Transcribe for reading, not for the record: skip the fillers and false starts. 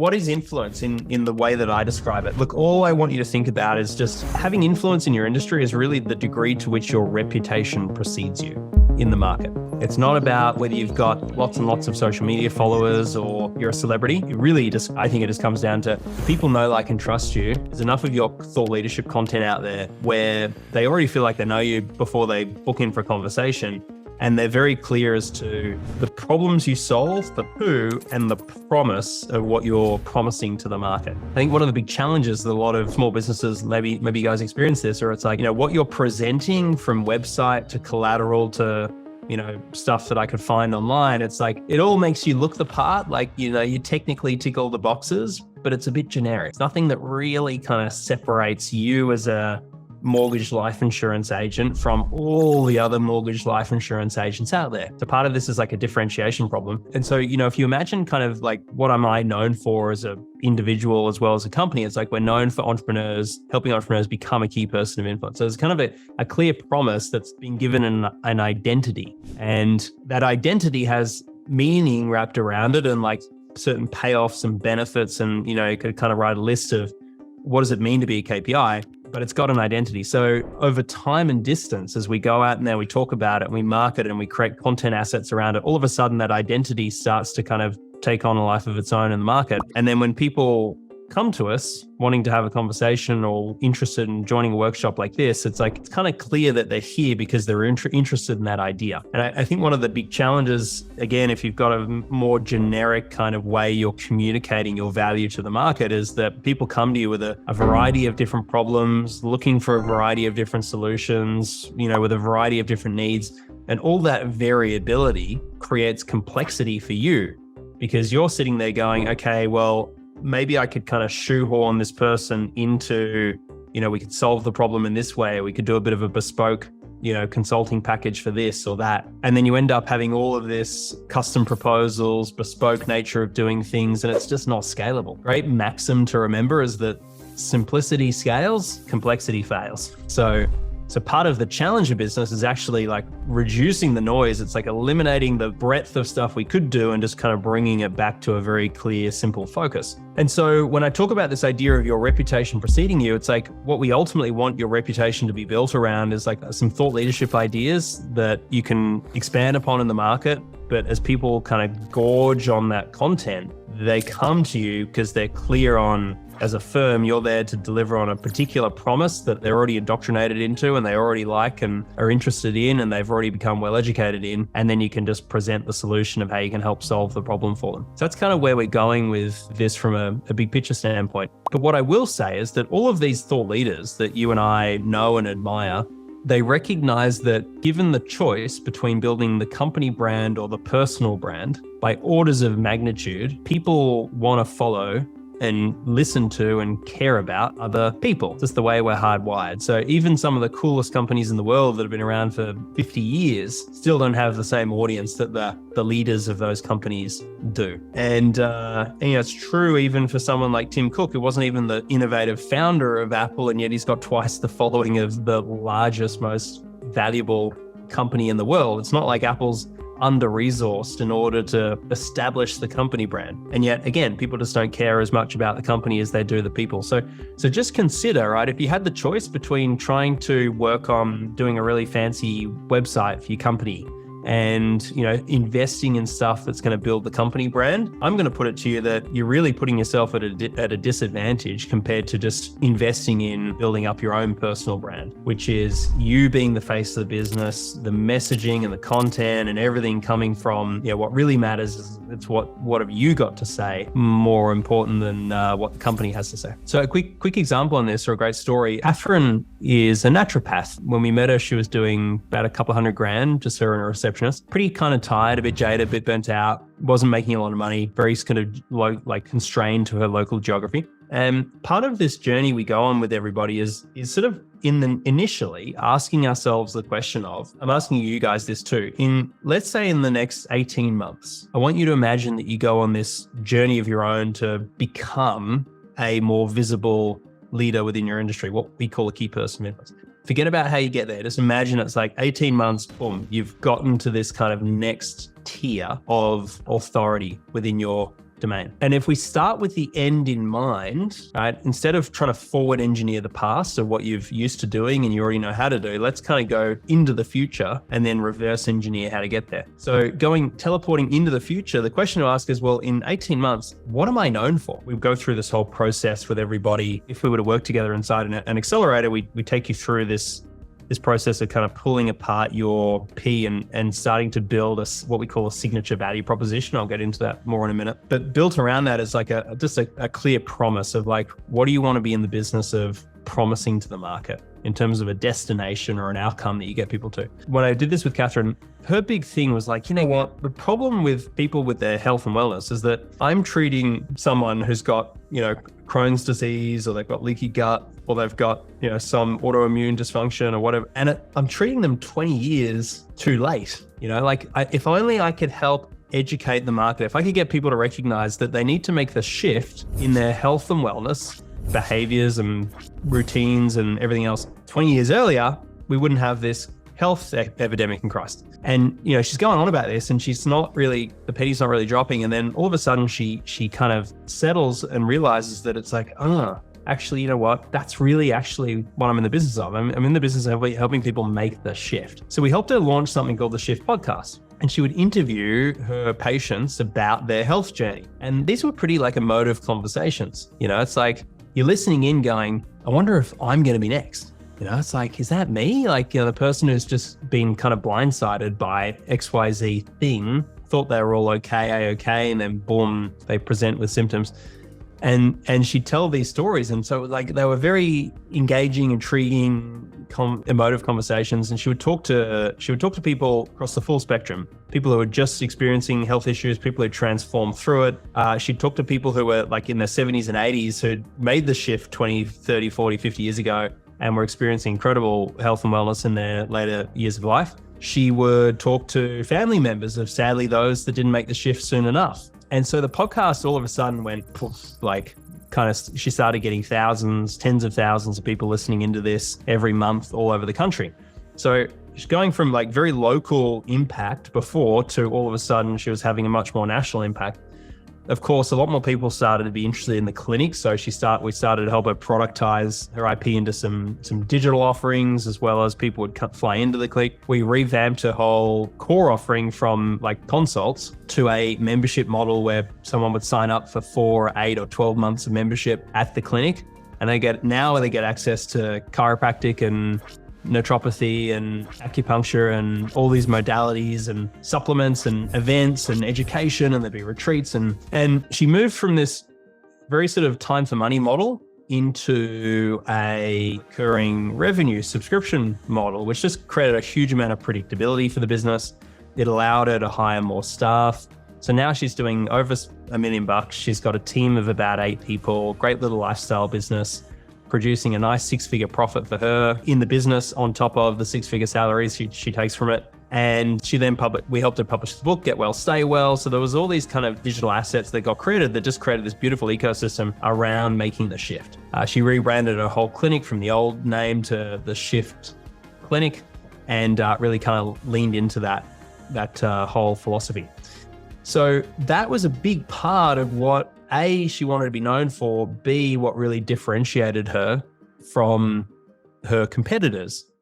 What is influence in the way that I describe it? Look, all I want you to think about is just having influence in your industry is really the degree to which your reputation precedes you in the market. It's not about whether you've got lots and lots of social media followers or you're a celebrity. I think it just comes down to people know, like, and trust you. There's enough of your thought leadership content out there where they already feel like they know you before they book in for a conversation. And they're very clear as to the problems you solve, the who, and the promise of what you're promising to the market. I think one of the big challenges that a lot of small businesses, maybe you guys experience this, or it's like, what you're presenting from website to collateral to, stuff that I could find online. It's like, it all makes you look the part, like, you technically tick all the boxes, but it's a bit generic. It's nothing that really kind of separates you as a mortgage life insurance agent from all the other mortgage life insurance agents out there. So part of this is like a differentiation problem. And so, if you imagine kind of like what am I known for as an individual as well as a company, it's like we're known for entrepreneurs, helping entrepreneurs become a key person of influence. So there's kind of a clear promise that's been given an identity. And that identity has meaning wrapped around it and like certain payoffs and benefits. And, you could kind of write a list of what does it mean to be a KPI? But it's got an identity. So over time and distance, as we go out and there, we talk about it, and we market it, and we create content assets around it, all of a sudden that identity starts to kind of take on a life of its own in the market. And then when people come to us wanting to have a conversation or interested in joining a workshop like this, it's kind of clear that they're here because they're interested in that idea. And I think one of the big challenges, again, if you've got a more generic kind of way you're communicating your value to the market, is that people come to you with a variety of different problems, looking for a variety of different solutions, with a variety of different needs. And all that variability creates complexity for you because you're sitting there going, okay, well, maybe I could kind of shoehorn this person into, we could solve the problem in this way. We could do a bit of a bespoke, consulting package for this or that. And then you end up having all of this custom proposals, bespoke nature of doing things, and it's just not scalable. Great maxim to remember is that simplicity scales, complexity fails. So part of the challenge of business is actually like reducing the noise. It's like eliminating the breadth of stuff we could do and just kind of bringing it back to a very clear, simple focus. And so when I talk about this idea of your reputation preceding you, it's like what we ultimately want your reputation to be built around is like some thought leadership ideas that you can expand upon in the market. But as people kind of gorge on that content, they come to you because they're clear on, as a firm, you're there to deliver on a particular promise that they're already indoctrinated into and they already like and are interested in and they've already become well educated in. And then you can just present the solution of how you can help solve the problem for them. So that's kind of where we're going with this from a big picture standpoint. But what I will say is that all of these thought leaders that you and I know and admire, they recognize that given the choice between building the company brand or the personal brand, by orders of magnitude, people want to follow and listen to and care about other people. Just the way we're hardwired. So even some of the coolest companies in the world that have been around for 50 years still don't have the same audience that the leaders of those companies do. And it's true even for someone like Tim Cook, who wasn't even the innovative founder of Apple, and yet he's got twice the following of the largest, most valuable company in the world. It's not like Apple's under-resourced in order to establish the company brand. And yet, again, people just don't care as much about the company as they do the people. So just consider, right, if you had the choice between trying to work on doing a really fancy website for your company and, investing in stuff that's going to build the company brand, I'm going to put it to you that you're really putting yourself at a disadvantage compared to just investing in building up your own personal brand, which is you being the face of the business, the messaging and the content and everything coming from, what really matters is it's what have you got to say more important than what the company has to say. So a quick example on this, or a great story. Afrin is a naturopath. When we met her, she was doing about a couple $100,000, just her and a receptionist. Pretty kind of tired, a bit jaded, a bit burnt out, wasn't making a lot of money, very kind of constrained to her local geography. And part of this journey we go on with everybody is sort of initially asking ourselves the question of, I'm asking you guys this too, let's say in the next 18 months, I want you to imagine that you go on this journey of your own to become a more visible leader within your industry, what we call a key person of influence. Forget about how you get there. Just imagine it's like 18 months, boom, you've gotten to this kind of next tier of authority within your domain. And if we start with the end in mind, right, instead of trying to forward engineer the past of what you've used to doing and you already know how to do, let's kind of go into the future and then reverse engineer how to get there. So teleporting into the future, the question to ask is, well, in 18 months, what am I known for? We go through this whole process with everybody. If we were to work together inside an accelerator, we take you through this process of kind of pulling apart your P and starting to build what we call a signature value proposition. I'll get into that more in a minute. But built around that is like just a clear promise of like, what do you want to be in the business of promising to the market in terms of a destination or an outcome that you get people to? When I did this with Catherine, her big thing was like, you know what? The problem with people with their health and wellness is that I'm treating someone who's got, Crohn's disease, or they've got leaky gut, or they've got, some autoimmune dysfunction or whatever. And I'm treating them 20 years too late. If only I could help educate the market, if I could get people to recognize that they need to make the shift in their health and wellness behaviors and routines and everything else 20 years earlier, we wouldn't have this health epidemic and crisis. And, she's going on about this and the penny's not really dropping. And then all of a sudden she kind of settles and realizes that it's like, actually, you know what? That's really actually what I'm in the business of. I'm in the business of helping people make the shift. So we helped her launch something called the Shift Podcast. And she would interview her patients about their health journey. And these were pretty like emotive conversations. It's like you're listening in going, I wonder if I'm going to be next. It's like, is that me? Like, the person who's just been kind of blindsided by XYZ thing, thought they were all okay, and then boom, they present with symptoms. And she'd tell these stories. And so like they were very engaging, intriguing, emotive conversations. And she would talk to people across the full spectrum, people who were just experiencing health issues, people who transformed through it. She'd talk to people who were like in their 70s and 80s who'd made the shift 20, 30, 40, 50 years ago and were experiencing incredible health and wellness in their later years of life. She would talk to family members of sadly those that didn't make the shift soon enough. And so the podcast all of a sudden went poof, she started getting thousands, tens of thousands of people listening into this every month all over the country. So she's going from like very local impact before to all of a sudden she was having a much more national impact. Of course, a lot more people started to be interested in the clinic. So we started to help her productize her IP into some digital offerings, as well as people would fly into the clinic. We revamped her whole core offering from like consults to a membership model where someone would sign up for 4, 8, or 12 months of membership at the clinic. And they get access to chiropractic and naturopathy and acupuncture and all these modalities and supplements and events and education, and there'd be retreats. And she moved from this very sort of time for money model into a recurring revenue subscription model, which just created a huge amount of predictability for the business. It allowed her to hire more staff. So now she's doing over $1 million. She's got a team of about 8 people, great little lifestyle business, producing a nice 6-figure profit for her in the business on top of the 6-figure salaries she takes from it. And she then we helped her publish the book, Get Well, Stay Well. So there was all these kind of digital assets that got created that just created this beautiful ecosystem around making the shift. She rebranded her whole clinic from the old name to the Shift Clinic and really kind of leaned into that whole philosophy. So that was a big part of what A, she wanted to be known for, B, what really differentiated her from her competitors